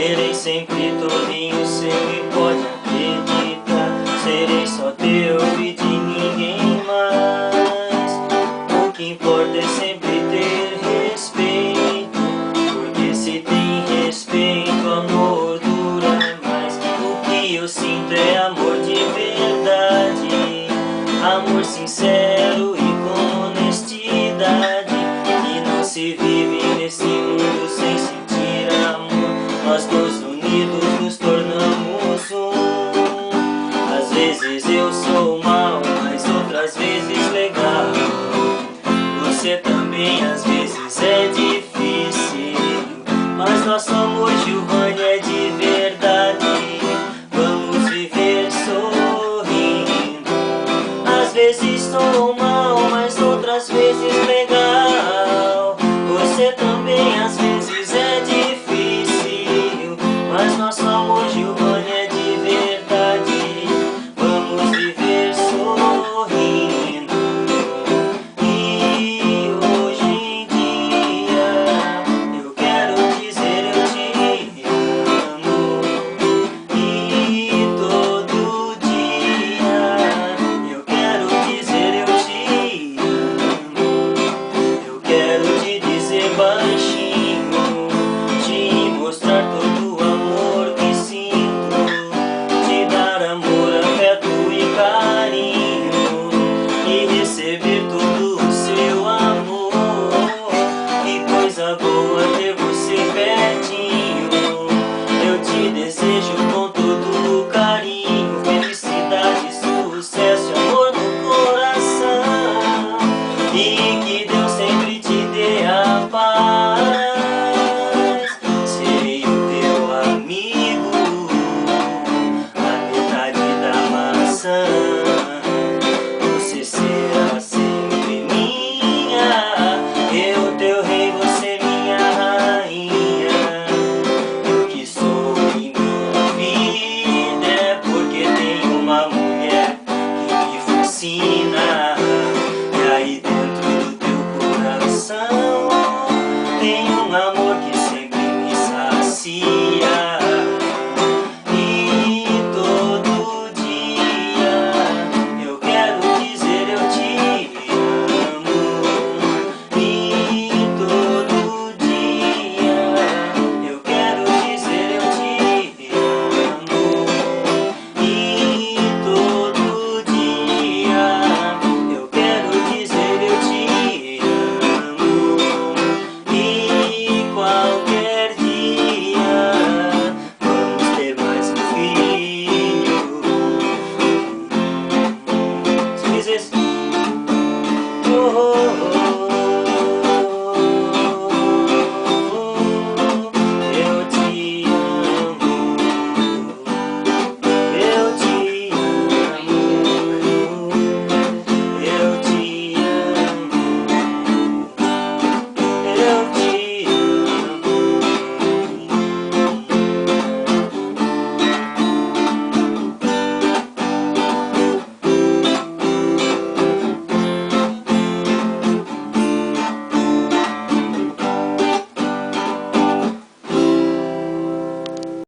Serei sempre todinho seu e pode acreditar. Serei só teu e de ninguém mais. O que importa é sempre ter respeito, porque se tem respeito, amor dura mais. O que eu sinto é amor de verdade, amor sincero e com honestidade. E não se vive nesse mundo sem sentir amor. Nós dois unidos nos tornamos um. Às vezes eu sou mal, mas outras vezes legal. Você também às vezes é difícil, mas nosso amor, Giovanni, é de verdade. Vamos viver sorrindo. Às vezes sou mal, mas outras vezes legal. Você também às vezes